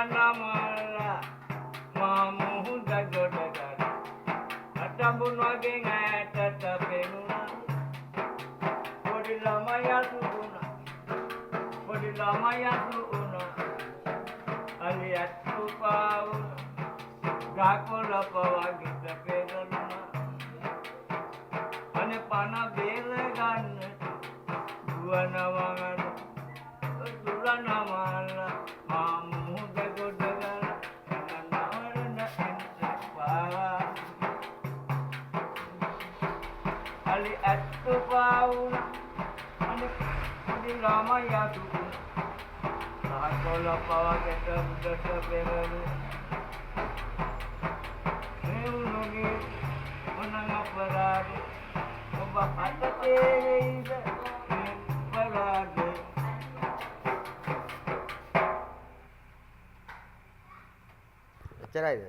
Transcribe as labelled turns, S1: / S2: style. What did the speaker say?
S1: නමලා මා මුහුද ගොඩ ගන්න අටඹුන් වගේ ඈතට පෙනුණා පොඩි ළමයා සුුණා පොඩි ළමයා සුුණා අලියත් පාවුණා ගාකොළ පවගිට පෙරළුණා අනේ පන බේර ගන්න දුවනවා නමලා මා මුහුද ගොඩ ගන්න නවරන එන්ටපා අලි අත්තු පාවුණා අනේ පොඩි ළමයා දුුණා ගාකොළ පවගිට උඩට පෙරළුණා අපරාධ ඔබ අතේ වෙයිද අපරාධ
S2: එච්චරයිද?